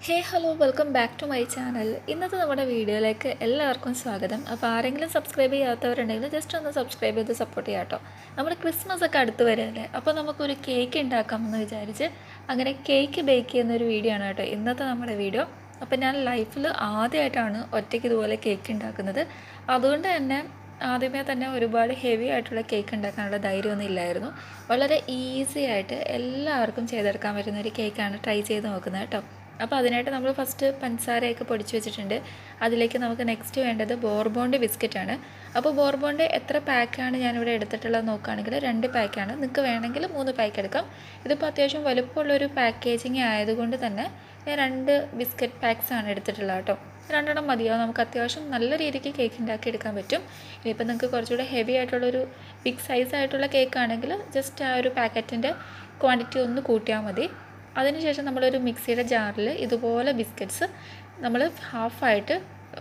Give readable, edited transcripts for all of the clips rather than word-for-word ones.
Hey hello welcome back to my channel. ഇന്നത്തെ നമ്മുടെ വീഡിയോയിലേക്ക് എല്ലാവർക്കും സ്വാഗതം. അപ്പോൾ ആരെങ്കിലും സബ്സ്ക്രൈബ് ചെയ്യാത്തവരുണ്ടെങ്കിൽ ജസ്റ്റ് ഒന്ന് സബ്സ്ക്രൈബ് ചെയ്ത് സപ്പോർട്ട് ചെയ്യാം കേട്ടോ. നമ്മുടെ ക്രിസ്മസ് ഒക്കെ അടുത്ത് വരികയല്ലേ, അപ്പോൾ നമുക്കൊരു കേക്ക് ഉണ്ടാക്കാമെന്ന് വിചാരിച്ച് അങ്ങനെ കേക്ക് ബേക്ക് ചെയ്യുന്നൊരു വീഡിയോ ആണ് കേട്ടോ ഇന്നത്തെ നമ്മുടെ വീഡിയോ. അപ്പോൾ ഞാൻ ലൈഫിൽ ആദ്യമായിട്ടാണ് ഒറ്റയ്ക്ക് ഇതുപോലെ കേക്ക് ഉണ്ടാക്കുന്നത്. അതുകൊണ്ട് തന്നെ ആദ്യമേ തന്നെ ഒരുപാട് ഹെവി ആയിട്ടുള്ള കേക്ക് ഉണ്ടാക്കാനുള്ള ധൈര്യമൊന്നും ഇല്ലായിരുന്നു. വളരെ ഈസി ആയിട്ട് എല്ലാവർക്കും ചെയ്തെടുക്കാൻ പറ്റുന്ന ഒരു കേക്കാണ് ട്രൈ ചെയ്ത് നോക്കുന്നത് കേട്ടോ. അപ്പോൾ അതിനായിട്ട് നമ്മൾ ഫസ്റ്റ് പഞ്ചസാരയൊക്കെ പൊടിച്ച് വെച്ചിട്ടുണ്ട്. അതിലേക്ക് നമുക്ക് നെക്സ്റ്റ് വേണ്ടത് ബോർബോണ്ട് ബിസ്ക്കറ്റാണ്. അപ്പോൾ ബോർബോണ്ട് എത്ര പാക്കാണ് ഞാനിവിടെ എടുത്തിട്ടുള്ളത് നോക്കുകയാണെങ്കിൽ 2 പാക്കാണ്. നിങ്ങൾക്ക് വേണമെങ്കിൽ 3 പാക്ക് എടുക്കാം. ഇതിപ്പോൾ അത്യാവശ്യം വലുപ്പമുള്ളൊരു പാക്കേജിങ് ആയതുകൊണ്ട് തന്നെ ഞാൻ 2 ബിസ്ക്കറ്റ് പാക്സാണ് എടുത്തിട്ടുള്ളത് കേട്ടോ. 2 എണ്ണം മതിയാവും. നമുക്ക് അത്യാവശ്യം നല്ല രീതിക്ക് കേക്ക് ഉണ്ടാക്കി എടുക്കാൻ പറ്റും. ഇനിയിപ്പോൾ നിങ്ങൾക്ക് കുറച്ചുകൂടെ ഹെവി ആയിട്ടുള്ളൊരു ബിഗ് സൈസ് ആയിട്ടുള്ള കേക്കാണെങ്കിൽ ജസ്റ്റ് ആ ഒരു പാക്കറ്റിൻ്റെ ക്വാണ്ടിറ്റി ഒന്ന് കൂട്ടിയാൽ മതി. അതിനുശേഷം നമ്മളൊരു മിക്സിയുടെ ജാറിൽ ഇതുപോലെ ബിസ്ക്കറ്റ്സ് നമ്മൾ ഹാഫായിട്ട്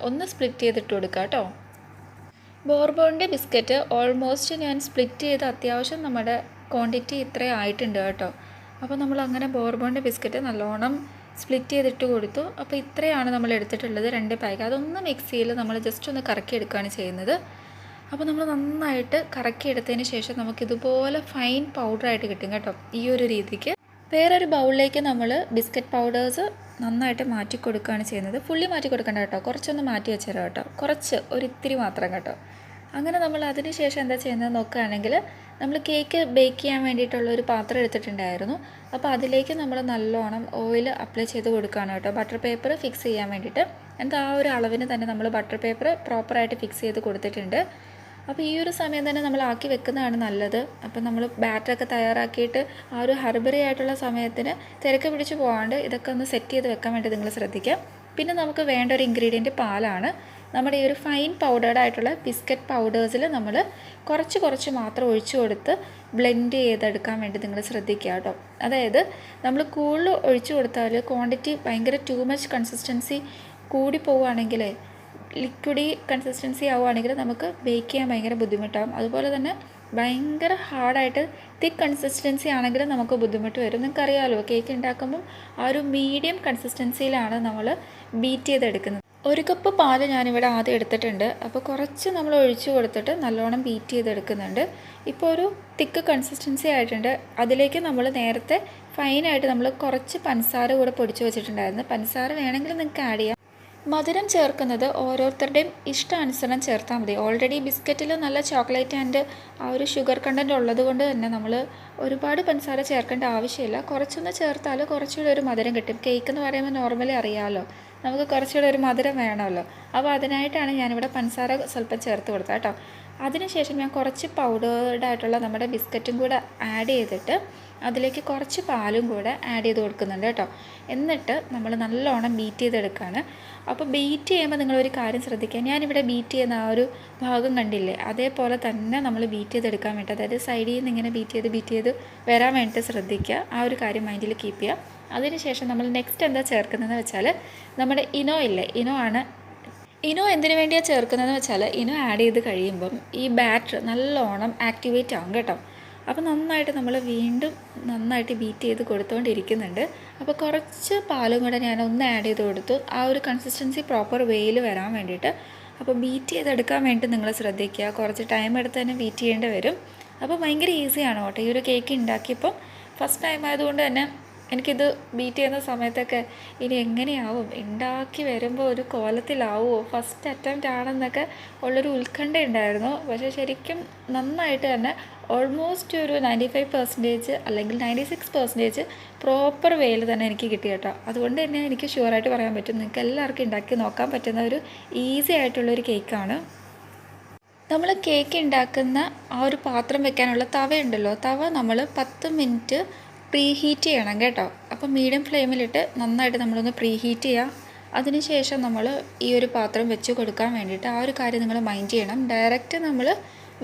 ഒന്ന് സ്പ്ലിറ്റ് ചെയ്തിട്ട് കൊടുക്കുക കേട്ടോ. ബോർബോണിൻ്റെ ബിസ്ക്കറ്റ് ഓൾമോസ്റ്റ് ഞാൻ സ്പ്ലിറ്റ് ചെയ്ത് അത്യാവശ്യം നമ്മുടെ ക്വാണ്ടിറ്റി ഇത്രയും ആയിട്ടുണ്ട് കേട്ടോ. അപ്പോൾ നമ്മൾ അങ്ങനെ ബോർബോണിൻ്റെ ബിസ്ക്കറ്റ് നല്ലോണം സ്പ്ലിറ്റ് ചെയ്തിട്ട് കൊടുത്തു. അപ്പോൾ ഇത്രയാണ് നമ്മൾ എടുത്തിട്ടുള്ളത് 2 പാക്ക്. അതൊന്ന് മിക്സിയിൽ നമ്മൾ ജസ്റ്റ് ഒന്ന് കറക്കി എടുക്കുകയാണ് ചെയ്യുന്നത്. അപ്പോൾ നമ്മൾ നന്നായിട്ട് കറക്കി എടുത്തതിന് ശേഷം നമുക്കിതുപോലെ ഫൈൻ പൗഡറായിട്ട് കിട്ടും കേട്ടോ. ഈ ഒരു രീതിക്ക് വേറൊരു ബൗളിലേക്ക് നമ്മൾ ബിസ്ക്കറ്റ് പൗഡേഴ്സ് നന്നായിട്ട് മാറ്റി കൊടുക്കുകയാണ് ചെയ്യുന്നത്. ഫുള്ളി മാറ്റി കൊടുക്കണ്ട കേട്ടോ, കുറച്ചൊന്ന് മാറ്റി വെച്ചേരാം കേട്ടോ, കുറച്ച് ഒരിത്തിരി മാത്രം കേട്ടോ. അങ്ങനെ നമ്മൾ അതിന് ശേഷം എന്താ ചെയ്യുന്നത് നോക്കുകയാണെങ്കിൽ നമ്മൾ കേക്ക് ബേക്ക് ചെയ്യാൻ വേണ്ടിയിട്ടുള്ള ഒരു പാത്രം എടുത്തിട്ടുണ്ടായിരുന്നു. അപ്പോൾ അതിലേക്ക് നമ്മൾ നല്ലോണം ഓയിൽ അപ്ലൈ ചെയ്ത് കൊടുക്കുകയാണ് കേട്ടോ, ബട്ടർ പേപ്പർ ഫിക്സ് ചെയ്യാൻ വേണ്ടിയിട്ട്. എന്നിട്ട് ആ ഒരു അളവിന് തന്നെ നമ്മൾ ബട്ടർ പേപ്പർ പ്രോപ്പറായിട്ട് ഫിക്സ് ചെയ്ത് കൊടുത്തിട്ടുണ്ട്. അപ്പോൾ ഈ ഒരു സമയം തന്നെ നമ്മൾ ആക്കി വെക്കുന്നതാണ് നല്ലത്. അപ്പോൾ നമ്മൾ ബാറ്ററൊക്കെ തയ്യാറാക്കിയിട്ട് ആ ഒരു ഹർബറി ആയിട്ടുള്ള സമയത്തിന് തിരക്ക് പിടിച്ച് പോകാണ്ട് ഇതൊക്കെ ഒന്ന് സെറ്റ് ചെയ്ത് വെക്കാൻ വേണ്ടി നിങ്ങൾ ശ്രദ്ധിക്കുക. പിന്നെ നമുക്ക് വേണ്ട ഒരു ഇൻഗ്രീഡിയൻറ്റ് പാലാണ്. നമ്മുടെ ഈ ഒരു ഫൈൻ പൗഡേർഡ് ആയിട്ടുള്ള ബിസ്ക്കറ്റ് പൗഡേഴ്സിൽ നമ്മൾ കുറച്ച് മാത്രം ഒഴിച്ചു കൊടുത്ത് ബ്ലെൻഡ് ചെയ്തെടുക്കാൻ വേണ്ടി നിങ്ങൾ ശ്രദ്ധിക്കുക കേട്ടോ. അതായത് നമ്മൾ കൂടുതൽ ഒഴിച്ചു കൊടുത്താൽ ക്വാണ്ടിറ്റി ഭയങ്കര ടു മച്ച് കൺസിസ്റ്റൻസി കൂടി പോവുകയാണെങ്കിൽ ലിക്വിഡി കൺസിസ്റ്റൻസി ആവുകയാണെങ്കിൽ നമുക്ക് ബേക്ക് ചെയ്യാൻ ഭയങ്കര ബുദ്ധിമുട്ടാകും. അതുപോലെ തന്നെ ഭയങ്കര ഹാർഡായിട്ട് തിക്ക് കൺസിസ്റ്റൻസി ആണെങ്കിൽ നമുക്ക് ബുദ്ധിമുട്ട് വരും. നിങ്ങൾക്കറിയാമല്ലോ, കേക്ക് ഉണ്ടാക്കുമ്പം ആ ഒരു മീഡിയം കൺസിസ്റ്റൻസിയിലാണ് നമ്മൾ ബീറ്റ് ചെയ്തെടുക്കുന്നത്. 1 കപ്പ് പാല് ഞാനിവിടെ ആദ്യം എടുത്തിട്ടുണ്ട്. അപ്പോൾ കുറച്ച് നമ്മൾ ഒഴിച്ചു കൊടുത്തിട്ട് നല്ലോണം ബീറ്റ് ചെയ്തെടുക്കുന്നുണ്ട്. ഇപ്പോൾ ഒരു തിക്ക് കൺസിസ്റ്റൻസി ആയിട്ടുണ്ട്. അതിലേക്ക് നമ്മൾ നേരത്തെ ഫൈനായിട്ട് നമ്മൾ കുറച്ച് പഞ്ചസാര കൂടെ പൊടിച്ച് വെച്ചിട്ടുണ്ടായിരുന്നു. പഞ്ചസാര വേണമെങ്കിൽ നിങ്ങൾക്ക് ആഡ് ചെയ്യാം. മധുരം ചേർക്കുന്നത് ഓരോരുത്തരുടെയും ഇഷ്ടാനുസരണം ചേർത്താൽ മതി. ഓൾറെഡി ബിസ്ക്കറ്റിൽ നല്ല ചോക്ലേറ്റ് ആൻഡ് ആ ഒരു ഷുഗർ കണ്ടൻറ്റ് ഉള്ളത് കൊണ്ട് തന്നെ നമ്മൾ ഒരുപാട് പഞ്ചസാര ചേർക്കേണ്ട ആവശ്യമില്ല. കുറച്ചൊന്ന് ചേർത്താൽ കുറച്ചുകൂടി ഒരു മധുരം കിട്ടും. കേക്ക് എന്ന് പറയുമ്പോൾ നോർമലി അറിയാമല്ലോ, നമുക്ക് കുറച്ചുകൂടി ഒരു മധുരം വേണമല്ലോ. അപ്പോൾ അതിനായിട്ടാണ് ഞാനിവിടെ പഞ്ചസാര സ്വല്പം ചേർത്ത് കൊടുത്തത് കേട്ടോ. അതിനുശേഷം ഞാൻ കുറച്ച് പൗഡേർഡ് ആയിട്ടുള്ള നമ്മുടെ ബിസ്ക്കറ്റും കൂടെ ആഡ് ചെയ്തിട്ട് അതിലേക്ക് കുറച്ച് പാലും കൂടെ ആഡ് ചെയ്ത് കൊടുക്കുന്നുണ്ട് കേട്ടോ. എന്നിട്ട് നമ്മൾ നല്ലോണം ബീറ്റ് ചെയ്തെടുക്കുകയാണ്. അപ്പോൾ ബീറ്റ് ചെയ്യുമ്പോൾ നിങ്ങളൊരു കാര്യം ശ്രദ്ധിക്കുക. ഞാനിവിടെ ബീറ്റ് ചെയ്യുന്ന ആ ഒരു ഭാഗം കണ്ടില്ലേ, അതേപോലെ തന്നെ നമ്മൾ ബീറ്റ് ചെയ്തെടുക്കാൻ വേണ്ടി, അതായത് സൈഡിൽ നിന്ന് ഇങ്ങനെ ബീറ്റ് ചെയ്ത് വരാൻ വേണ്ടിയിട്ട് ശ്രദ്ധിക്കുക. ആ ഒരു കാര്യം മൈൻഡിൽ കീപ്പ് ചെയ്യുക. അതിനുശേഷം നമ്മൾ നെക്സ്റ്റ് എന്താ ചേർക്കുന്നതെന്ന് വെച്ചാൽ നമ്മുടെ ഇനോ ഇല്ലേ, ഇനോ എന്തിനു വേണ്ടിയാണ് ചേർക്കുന്നതെന്ന് വെച്ചാൽ ഇനോ ആഡ് ചെയ്ത് കഴിയുമ്പം ഈ ബാറ്റർ നല്ലോണം ആക്ടിവേറ്റ് ആകും കേട്ടോ. അപ്പോൾ നന്നായിട്ട് നമ്മൾ വീണ്ടും നന്നായിട്ട് ബീറ്റ് ചെയ്ത് കൊടുത്തുകൊണ്ടിരിക്കുന്നുണ്ട്. അപ്പോൾ കുറച്ച് പാലും കൂടെ ഞാൻ ഒന്ന് ആഡ് ചെയ്ത് കൊടുത്തു, ആ ഒരു കൺസിസ്റ്റൻസി പ്രോപ്പർ വേയിൽ വരാൻ വേണ്ടിയിട്ട്. അപ്പോൾ ബീറ്റ് ചെയ്തെടുക്കാൻ വേണ്ടി നിങ്ങൾ ശ്രദ്ധിക്കുക. കുറച്ച് ടൈം എടുത്ത് തന്നെ ബീറ്റ് ചെയ്യേണ്ടി വരും. അപ്പോൾ ഭയങ്കര ഈസിയാണ് കേട്ടോ. ഈ ഒരു കേക്ക് ഉണ്ടാക്കിയപ്പോൾ ഫസ്റ്റ് ടൈം ആയതുകൊണ്ട് തന്നെ എനിക്കിത് ബീറ്റ് ചെയ്യുന്ന സമയത്തൊക്കെ ഇനി എങ്ങനെയാവും, ഉണ്ടാക്കി വരുമ്പോൾ ഒരു കോലത്തിലാവുമോ, ഫസ്റ്റ് അറ്റംപ്റ്റ് ആണെന്നൊക്കെ ഉള്ളൊരു ഉത്കണ്ഠ ഉണ്ടായിരുന്നു. പക്ഷേ ശരിക്കും നന്നായിട്ട് തന്നെ ഓൾമോസ്റ്റ് ഒരു 95% അല്ലെങ്കിൽ 96% പ്രോപ്പർ വേയിൽ തന്നെ എനിക്ക് കിട്ടി കേട്ടോ. അതുകൊണ്ട് തന്നെ എനിക്ക് ഷുവറായിട്ട് പറയാൻ പറ്റും, നിങ്ങൾക്ക് എല്ലാവർക്കും ഉണ്ടാക്കി നോക്കാൻ പറ്റുന്ന ഒരു ഈസി ആയിട്ടുള്ളൊരു കേക്കാണ്. നമ്മൾ കേക്ക് ഉണ്ടാക്കുന്ന ആ ഒരു പാത്രം വെക്കാനുള്ള തവയുണ്ടല്ലോ, തവ നമ്മൾ 10 മിനിറ്റ് പ്രീ ഹീറ്റ് ചെയ്യണം കേട്ടോ. അപ്പോൾ മീഡിയം ഫ്ലെയിമിലിട്ട് നന്നായിട്ട് നമ്മളൊന്ന് പ്രീ ഹീറ്റ് ചെയ്യുക. അതിനുശേഷം നമ്മൾ ഈ ഒരു പാത്രം വെച്ച് കൊടുക്കാൻ വേണ്ടിയിട്ട് ആ ഒരു കാര്യം നിങ്ങൾ മൈൻഡ് ചെയ്യണം. ഡയറക്റ്റ് നമ്മൾ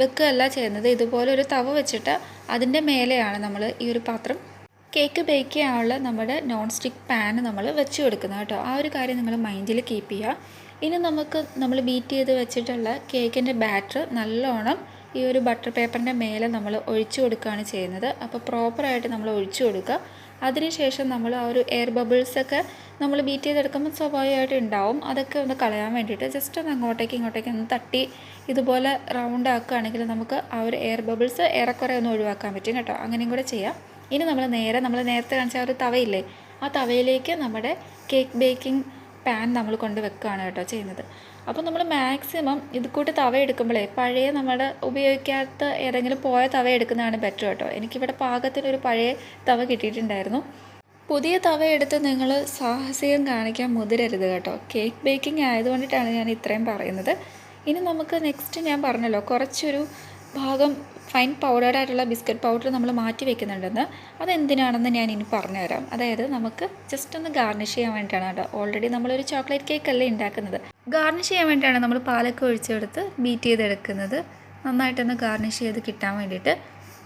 വെക്കുകയല്ല ചെയ്യുന്നത്, ഇതുപോലെ ഒരു തവ വെച്ചിട്ട് അതിൻ്റെ മേലെയാണ് നമ്മൾ ഈ ഒരു പാത്രം കേക്ക് ബേക്ക് ചെയ്യാനുള്ള നമ്മുടെ നോൺ സ്റ്റിക്ക് പാൻ നമ്മൾ വെച്ച് കൊടുക്കുന്നത് കേട്ടോ. ആ ഒരു കാര്യം നിങ്ങൾ മൈൻഡിൽ കീപ്പ് ചെയ്യുക. ഇനി നമ്മൾ ബീറ്റ് ചെയ്ത് വെച്ചിട്ടുള്ള കേക്കിൻ്റെ ബാറ്റർ നല്ലോണം ഈ ഒരു ബട്ടർ പേപ്പറിൻ്റെ മേലെ നമ്മൾ ഒഴിച്ചു കൊടുക്കുകയാണ് ചെയ്യുന്നത്. അപ്പോൾ പ്രോപ്പറായിട്ട് നമ്മൾ ഒഴിച്ചു കൊടുക്കുക. അതിനുശേഷം നമ്മൾ ആ ഒരു എയർ ബബിൾസൊക്കെ നമ്മൾ ബീറ്റ് ചെയ്തെടുക്കുമ്പോൾ സ്വാഭാവികമായിട്ട് ഉണ്ടാവും. അതൊക്കെ ഒന്ന് കളയാൻ വേണ്ടിയിട്ട് ജസ്റ്റ് ഒന്ന് ഇങ്ങോട്ടേക്ക് ഒന്ന് തട്ടി ഇതുപോലെ റൗണ്ട് ആക്കുകയാണെങ്കിൽ നമുക്ക് ആ ഒരു എയർ ബബിൾസ് ഏറെക്കുറെ ഒന്ന് ഒഴിവാക്കാൻ പറ്റും കേട്ടോ. അങ്ങനെയും കൂടെ ചെയ്യാം. ഇനി നമ്മൾ നേരത്തെ കാണിച്ച ആ ഒരു തവയില്ലേ, ആ തവയിലേക്ക് നമ്മുടെ കേക്ക് ബേക്കിംഗ് പാൻ നമ്മൾ കൊണ്ട് വെക്കുകയാണ് കേട്ടോ ചെയ്യുന്നത്. അപ്പോൾ നമ്മൾ മാക്സിമം ഇത് കൂട്ട് തവ എടുക്കുമ്പോഴേ പഴയ നമ്മുടെ ഉപയോഗിക്കാത്ത ഏതെങ്കിലും പോയ തവ എടുക്കുന്നതാണ് ബെറ്റർ കേട്ടോ. എനിക്കിവിടെ പാകത്തിനൊരു പഴയ തവ കിട്ടിയിട്ടുണ്ടായിരുന്നു. പുതിയ തവ എടുത്ത് നിങ്ങൾ സാഹസികം കാണിക്കാൻ മുതിരരുത് കേട്ടോ. കേക്ക് ബേക്കിംഗ് ആയതുകൊണ്ടിട്ടാണ് ഞാൻ ഇത്രയും പറയുന്നത്. ഇനി നമുക്ക് നെക്സ്റ്റ് ഞാൻ പറഞ്ഞല്ലോ കുറച്ചൊരു ഭാഗം ഫൈൻ പൗഡേർഡ് ആയിട്ടുള്ള ബിസ്ക്കറ്റ് പൗഡർ നമ്മൾ മാറ്റി വെക്കുന്നുണ്ടെന്ന്. അതെന്തിനാണെന്ന് ഞാൻ ഇനി പറഞ്ഞുതരാം. അതായത് നമുക്ക് ജസ്റ്റ് ഒന്ന് ഗാർണിഷ് ചെയ്യാൻ വേണ്ടിയിട്ടാണ് കേട്ടോ. ഓൾറെഡി നമ്മളൊരു ചോക്ലേറ്റ് കേക്ക് അല്ലേ ഉണ്ടാക്കുന്നത്. ഗാർണിഷ് ചെയ്യാൻ വേണ്ടിയിട്ടാണ് നമ്മൾ പാലൊക്കെ ഒഴിച്ചെടുത്ത് ബീറ്റ് ചെയ്തെടുക്കുന്നത്, നന്നായിട്ടൊന്ന് ഗാർണിഷ് ചെയ്ത് കിട്ടാൻ വേണ്ടിയിട്ട്.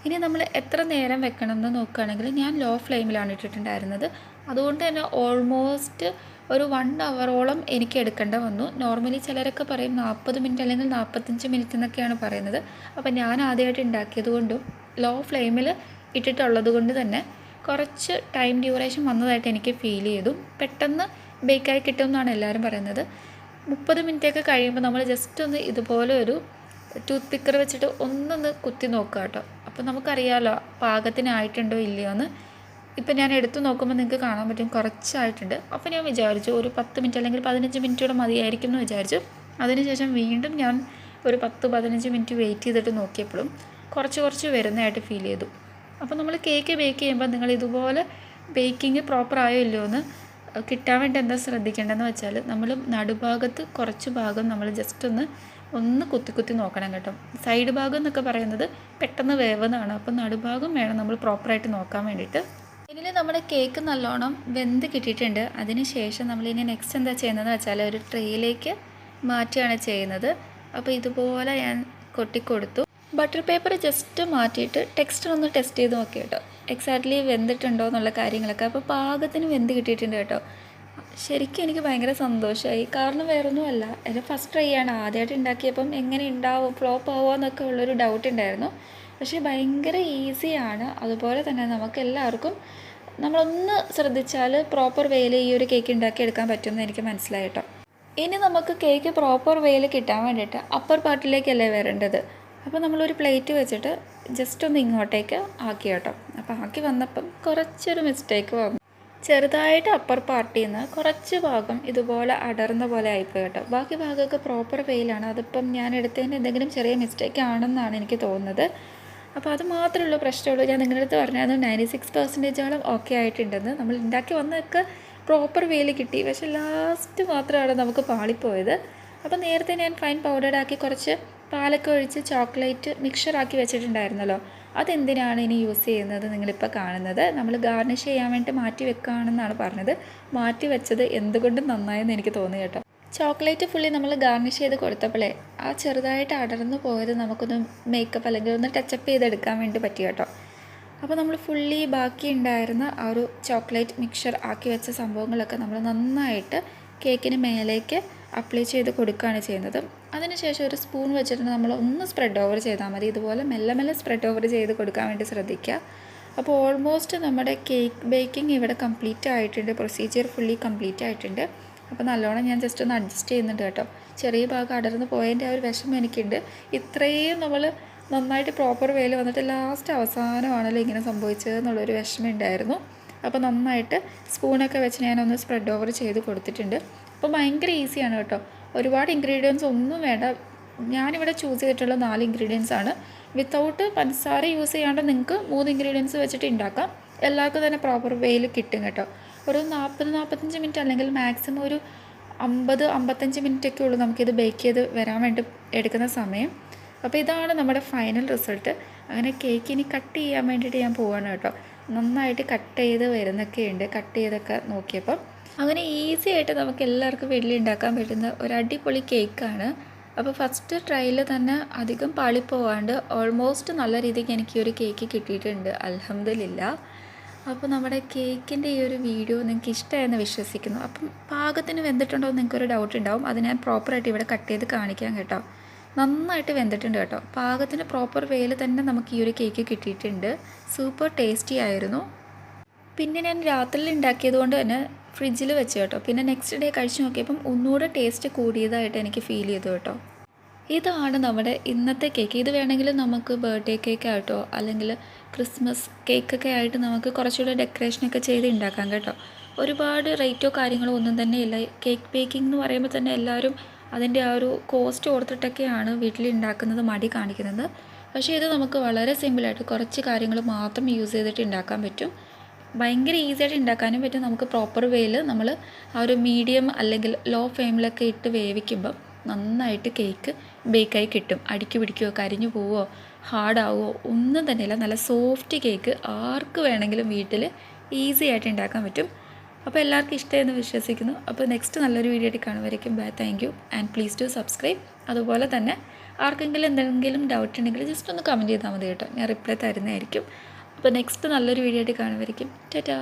ഇനി നമ്മൾ എത്ര നേരം വെക്കണം എന്ന് നോക്കുകയാണെങ്കിൽ ഞാൻ ലോ ഫ്ലെയിമിലാണ് ഇട്ടിട്ടുണ്ടായിരുന്നത്. അതുകൊണ്ട് തന്നെ ഓൾമോസ്റ്റ് ഒരു 1 അവറോളം എനിക്ക് എടുക്കേണ്ട വന്നു. നോർമലി ചിലരൊക്കെ പറയും 40 മിനിറ്റ് അല്ലെങ്കിൽ 45 മിനിറ്റ് എന്നൊക്കെയാണ് പറയുന്നത്. അപ്പോൾ ഞാൻ ആദ്യമായിട്ട് ഉണ്ടാക്കിയത് കൊണ്ടും ലോ ഫ്ലെയിമിൽ ഇട്ടിട്ടുള്ളത് കൊണ്ട് തന്നെ കുറച്ച് ടൈം ഡ്യൂറേഷൻ വന്നതായിട്ട് എനിക്ക് ഫീൽ ചെയ്തു. പെട്ടെന്ന് ബേക്കായി കിട്ടുമെന്നാണ് എല്ലാവരും പറയുന്നത്. 30 മിനിറ്റൊക്കെ കഴിയുമ്പോൾ നമ്മൾ ജസ്റ്റ് ഒന്ന് ഇതുപോലെ ഒരു ടൂത്ത് പിക്കർ വെച്ചിട്ട് ഒന്നൊന്ന് കുത്തി നോക്കുക കേട്ടോ. അപ്പോൾ നമുക്കറിയാമല്ലോ പാകത്തിനായിട്ടുണ്ടോ ഇല്ലയോ എന്ന്. ഇപ്പം ഞാൻ എടുത്തു നോക്കുമ്പോൾ നിങ്ങൾക്ക് കാണാൻ പറ്റും കുറച്ചായിട്ടുണ്ട്. അപ്പോൾ ഞാൻ വിചാരിച്ചു ഒരു 10 മിനിറ്റ് അല്ലെങ്കിൽ 15 മിനിറ്റോടെ മതിയായിരിക്കും എന്ന് വിചാരിച്ചു. അതിനുശേഷം വീണ്ടും ഞാൻ ഒരു 10-15 മിനിറ്റ് വെയിറ്റ് ചെയ്തിട്ട് നോക്കിയപ്പോഴും കുറച്ച് വരുന്നതായിട്ട് ഫീൽ ചെയ്തു. അപ്പോൾ നമ്മൾ കേക്ക് ബേക്ക് ചെയ്യുമ്പോൾ നിങ്ങൾ ഇതുപോലെ ബേക്കിംഗ് പ്രോപ്പർ ആയോ ഇല്ലയോ എന്ന് കിട്ടാൻ വേണ്ടി എന്താ ശ്രദ്ധിക്കേണ്ടതെന്ന് വെച്ചാൽ നമ്മൾ നടുഭാഗത്ത് കുറച്ച് ഭാഗം നമ്മൾ ജസ്റ്റ് ഒന്ന് കുത്തി നോക്കണം കേട്ടോ. സൈഡ് ഭാഗം എന്നൊക്കെ പറയുന്നത് പെട്ടെന്ന് വേവുന്നതാണ്. അപ്പോൾ നടുഭാഗം വേണം നമ്മൾ പ്രോപ്പറായിട്ട് നോക്കാൻ വേണ്ടിയിട്ട്. ഇതിൽ നമ്മുടെ കേക്ക് നല്ലോണം വെന്ത് കിട്ടിയിട്ടുണ്ട്. അതിന് ശേഷം നമ്മളിനി നെക്സ്റ്റ് എന്താ ചെയ്യുന്നതെന്ന് വെച്ചാൽ ഒരു ട്രേയിലേക്ക് മാറ്റുകയാണ് ചെയ്യുന്നത്. അപ്പോൾ ഇതുപോലെ ഞാൻ കൊട്ടിക്കൊടുത്തു. ബട്ടർ പേപ്പർ ജസ്റ്റ് മാറ്റിയിട്ട് ടെക്സ്ചർ ഒന്ന് ടെസ്റ്റ് ചെയ്ത് നോക്കി കേട്ടോ, എക്സാക്ട്ലി വെന്തിട്ടുണ്ടോ എന്നുള്ള കാര്യങ്ങളൊക്കെ. അപ്പോൾ പാകത്തിന് വെന്ത് കിട്ടിയിട്ടുണ്ട് കേട്ടോ. ശരിക്കും എനിക്ക് ഭയങ്കര സന്തോഷമായി. കാരണം വേറൊന്നുമല്ല, എൻ്റെ ഫസ്റ്റ് ട്രൈ ആണ്. ആദ്യമായിട്ട് ഉണ്ടാക്കിയപ്പം എങ്ങനെ ഉണ്ടാവും, ഫ്ലോപ്പ് ആവുമോ എന്നൊക്കെ ഉള്ളൊരു ഡൗട്ട് ഉണ്ടായിരുന്നു. പക്ഷേ ഭയങ്കര ഈസിയാണ്. അതുപോലെ തന്നെ നമുക്ക് എല്ലാവർക്കും നമ്മളൊന്ന് ശ്രദ്ധിച്ചാൽ പ്രോപ്പർ വേയിൽ ഈ ഒരു കേക്ക് ഉണ്ടാക്കിയെടുക്കാൻ പറ്റുമെന്ന് എനിക്ക് മനസ്സിലായി കേട്ടോ. ഇനി നമുക്ക് കേക്ക് പ്രോപ്പർ വേയിൽ കിട്ടാൻ വേണ്ടിയിട്ട് അപ്പർ പാർട്ടിലേക്കല്ലേ വരേണ്ടത്. അപ്പോൾ നമ്മളൊരു പ്ലേറ്റ് വെച്ചിട്ട് ജസ്റ്റ് ഒന്ന് ഇങ്ങോട്ടേക്ക് ആക്കി കേട്ടോ. അപ്പോൾ ആക്കി വന്നപ്പം കുറച്ചൊരു മിസ്റ്റേക്ക് വന്നു. ചെറുതായിട്ട് അപ്പർ പാർട്ടിയിൽ നിന്ന് കുറച്ച് ഭാഗം ഇതുപോലെ അടർന്ന പോലെ ആയിപ്പോയി കേട്ടോ. ബാക്കി ഭാഗമൊക്കെ പ്രോപ്പർ വേയിലാണ്. അതിപ്പം ഞാൻ എടുത്തതിന് എന്തെങ്കിലും ചെറിയ മിസ്റ്റേക്ക് ആണെന്നാണ് എനിക്ക് തോന്നുന്നത്. അപ്പോൾ അത് മാത്രമുള്ള പ്രശ്നമുള്ളൂ. ഞാൻ നിങ്ങളുടെ അടുത്ത് പറഞ്ഞാൽ 96% ഓക്കെ ആയിട്ടുണ്ടെന്ന്. നമ്മൾ ഉണ്ടാക്കി വന്നതൊക്കെ പ്രോപ്പർ വേയിൽ കിട്ടി. പക്ഷേ ലാസ്റ്റ് മാത്രമാണ് നമുക്ക് പാളിപ്പോയത്. അപ്പോൾ നേരത്തെ ഞാൻ ഫൈൻ പൗഡേർഡ് ആക്കി കുറച്ച് പാലൊക്കെ ഒഴിച്ച് ചോക്ലേറ്റ് മിക്സറാക്കി വെച്ചിട്ടുണ്ടായിരുന്നല്ലോ, അതെന്തിനാണ് ഇനി യൂസ് ചെയ്യുന്നത് നിങ്ങളിപ്പോൾ കാണുന്നത്. നമ്മൾ ഗാർണിഷ് ചെയ്യാൻ വേണ്ടി മാറ്റി വെക്കുകയാണെന്നാണ് പറഞ്ഞത്. മാറ്റി വെച്ചത് എന്തുകൊണ്ടും നന്നായെന്ന് എനിക്ക് തോന്നി കേട്ടോ. ചോക്ലേറ്റ് ഫുള്ളി നമ്മൾ ഗാർണിഷ് ചെയ്ത് കൊടുത്തപ്പോഴേ ആ ചെറുതായിട്ട് അടർന്നു പോയത് നമുക്കൊന്ന് മേക്കപ്പ് അല്ലെങ്കിൽ ഒന്ന് ടച്ചപ്പ് ചെയ്തെടുക്കാൻ വേണ്ടി പറ്റി കേട്ടോ. അപ്പോൾ നമ്മൾ ഫുള്ളി ബാക്കി ഉണ്ടായിരുന്ന ആ ഒരു ചോക്ലേറ്റ് മിക്സർ ആക്കി വെച്ച സംഭവങ്ങളൊക്കെ നമ്മൾ നന്നായിട്ട് കേക്കിന് മേലേക്ക് അപ്ലൈ ചെയ്ത് കൊടുക്കുകയാണ് ചെയ്യുന്നത്. അതിനുശേഷം ഒരു സ്പൂൺ വെച്ചിട്ട് നമ്മൾ ഒന്ന് സ്പ്രെഡ് ഓവർ ചെയ്താൽ മതി. ഇതുപോലെ മെല്ലെ സ്പ്രെഡ് ഓവർ ചെയ്ത് കൊടുക്കാൻ വേണ്ടി ശ്രദ്ധിക്കുക. അപ്പോൾ ഓൾമോസ്റ്റ് നമ്മുടെ കേക്ക് ബേക്കിംഗ് ഇവിടെ കംപ്ലീറ്റ് ആയിട്ടുണ്ട്. പ്രൊസീജിയർ ഫുള്ളി കംപ്ലീറ്റ് ആയിട്ടുണ്ട്. അപ്പോൾ നല്ലോണം ഞാൻ ജസ്റ്റ് ഒന്ന് അഡ്ജസ്റ്റ് ചെയ്യുന്നുണ്ട് കേട്ടോ. ചെറിയ ഭാഗം അടർന്ന് പോയതിൻ്റെ ആ ഒരു വിഷമം എനിക്കുണ്ട്. ഇത്രയും നമ്മൾ നന്നായിട്ട് പ്രോപ്പർ വേയിൽ വന്നിട്ട് ലാസ്റ്റ് അവസാനമാണല്ലോ ഇങ്ങനെ സംഭവിച്ചത് എന്നുള്ളൊരു വിഷമം ഉണ്ടായിരുന്നു. അപ്പോൾ നന്നായിട്ട് സ്പൂണൊക്കെ വെച്ച് ഞാനൊന്ന് സ്പ്രെഡ് ഓവർ ചെയ്ത് കൊടുത്തിട്ടുണ്ട്. അപ്പോൾ ഭയങ്കര ഈസിയാണ് കേട്ടോ. ഒരുപാട് ഇൻഗ്രീഡിയൻസ് ഒന്നും വേണ്ട. ഞാനിവിടെ ചൂസ് ചെയ്തിട്ടുള്ള 4 ഇൻഗ്രീഡിയൻസ് ആണ്. വിത്തൗട്ട് പഞ്ചസാര യൂസ് ചെയ്യാണ്ട് നിങ്ങൾക്ക് 3 ഇൻഗ്രീഡിയൻസ് വെച്ചിട്ട് ഉണ്ടാക്കാം. എല്ലാവർക്കും തന്നെ പ്രോപ്പർ വേയിൽ കിട്ടും കേട്ടോ. ഒരു 40-45 മിനിറ്റ് അല്ലെങ്കിൽ മാക്സിമം ഒരു 50-55 മിനിറ്റൊക്കെ ഉള്ളൂ നമുക്കിത് ബേക്ക് ചെയ്ത് വരാൻ വേണ്ടി എടുക്കുന്ന സമയം. അപ്പോൾ ഇതാണ് നമ്മുടെ ഫൈനൽ റിസൾട്ട്. അങ്ങനെ കേക്ക് ഇനി കട്ട് ചെയ്യാൻ വേണ്ടിയിട്ട് ഞാൻ പോവാണ് കേട്ടോ. നന്നായിട്ട് കട്ട് ചെയ്ത് വരുന്നൊക്കെ ഉണ്ട്. കട്ട് ചെയ്തൊക്കെ നോക്കിയപ്പോൾ അങ്ങനെ ഈസി ആയിട്ട് നമുക്ക് എല്ലാവർക്കും വീട്ടിൽ ഉണ്ടാക്കാൻ പറ്റുന്ന ഒരു അടിപൊളി കേക്കാണ്. അപ്പോൾ ഫസ്റ്റ് ട്രയൽ തന്നെ അധികം പാളിപ്പോവാണ്ട് ഓൾമോസ്റ്റ് നല്ല രീതിക്ക് എനിക്ക് ഈ ഒരു കേക്ക് കിട്ടിയിട്ടുണ്ട്, അൽഹംദുലില്ലാ. അപ്പോൾ നമ്മുടെ കേക്കിൻ്റെ ഈ ഒരു വീഡിയോ നിങ്ങൾക്ക് ഇഷ്ടമായെന്ന് വിശ്വസിക്കുന്നു. അപ്പം പാകത്തിന് വെന്തിട്ടുണ്ടോ എന്ന് നിങ്ങൾക്കൊരു ഡൗട്ട് ഉണ്ടാവും. അത് ഞാൻ പ്രോപ്പറായിട്ട് ഇവിടെ കട്ട് ചെയ്ത് കാണിക്കാം കേട്ടോ. നന്നായിട്ട് വെന്തിട്ടുണ്ട് കേട്ടോ. പാകത്തിന് പ്രോപ്പർ വേയിൽ തന്നെ നമുക്ക് ഈ ഒരു കേക്ക് കിട്ടിയിട്ടുണ്ട്. സൂപ്പർ ടേസ്റ്റി ആയിരുന്നു. പിന്നെ ഞാൻ രാത്രിയിൽ ഉണ്ടാക്കിയത് കൊണ്ട് തന്നെ ഫ്രിഡ്ജിൽ വെച്ച് കേട്ടോ. പിന്നെ നെക്സ്റ്റ് ഡേ കഴിച്ച് നോക്കിയപ്പം ഒന്നുകൂടെ ടേസ്റ്റ് കൂടിയതായിട്ട് എനിക്ക് ഫീൽ ചെയ്തു കേട്ടോ. ഇതാണ് നമ്മുടെ ഇന്നത്തെ കേക്ക്. ഇത് വേണമെങ്കിൽ നമുക്ക് ബർത്ത്ഡേ കേക്ക് ആയിട്ടോ അല്ലെങ്കിൽ ക്രിസ്മസ് കേക്കൊക്കെ ആയിട്ട് നമുക്ക് കുറച്ചുകൂടെ ഡെക്കറേഷനൊക്കെ ചെയ്ത് ഉണ്ടാക്കാം കേട്ടോ. ഒരുപാട് റേറ്റോ കാര്യങ്ങളോ ഒന്നും തന്നെ ഇല്ല. കേക്ക് ബേക്കിംഗ് എന്ന് പറയുമ്പോൾ തന്നെ എല്ലാവരും അതിൻ്റെ ആ ഒരു കോസ്റ്റ് ഓർത്തിട്ടൊക്കെയാണ് വീട്ടിൽ ഉണ്ടാക്കുന്നത് മടി കാണിക്കുന്നത്. പക്ഷേ ഇത് നമുക്ക് വളരെ സിമ്പിളായിട്ട് കുറച്ച് കാര്യങ്ങൾ മാത്രം യൂസ് ചെയ്തിട്ട് ഉണ്ടാക്കാൻ പറ്റും. ഭയങ്കര ഈസി ആയിട്ട് ഉണ്ടാക്കാനും പറ്റും. നമുക്ക് പ്രോപ്പർ വേയിൽ നമ്മൾ ആ ഒരു മീഡിയം അല്ലെങ്കിൽ ലോ ഫ്ലെയിമിലൊക്കെ ഇട്ട് വേവിക്കുമ്പം നന്നായിട്ട് കേക്ക് ബേക്കായി കിട്ടും. അടിക്ക് പിടിക്കുകയോ കരിഞ്ഞു പോവോ ഹാർഡാവുമോ ഒന്നും തന്നെയില്ല. നല്ല സോഫ്റ്റ് കേക്ക് ആർക്ക് വേണമെങ്കിലും വീട്ടിൽ ഈസി ആയിട്ട് ഉണ്ടാക്കാൻ പറ്റും. അപ്പോൾ എല്ലാവർക്കും ഇഷ്ടമായെന്ന് വിശ്വസിക്കുന്നു. അപ്പോൾ നെക്സ്റ്റ് നല്ലൊരു വീഡിയോ ആയിട്ട് കാണുമായിരിക്കും. Bye, thank you and please to subscribe. അതുപോലെ തന്നെ ആർക്കെങ്കിലും എന്തെങ്കിലും ഡൗട്ട് ഉണ്ടെങ്കിൽ ജസ്റ്റ് ഒന്ന് കമൻറ്റ് ചെയ്താൽ മതി കേട്ടോ. ഞാൻ റിപ്ലൈ തരുന്നതായിരിക്കും. അപ്പോൾ നെക്സ്റ്റ് നല്ലൊരു വീഡിയോ ആയിട്ട് കാണുമായിരിക്കും. ടാറ്റാ.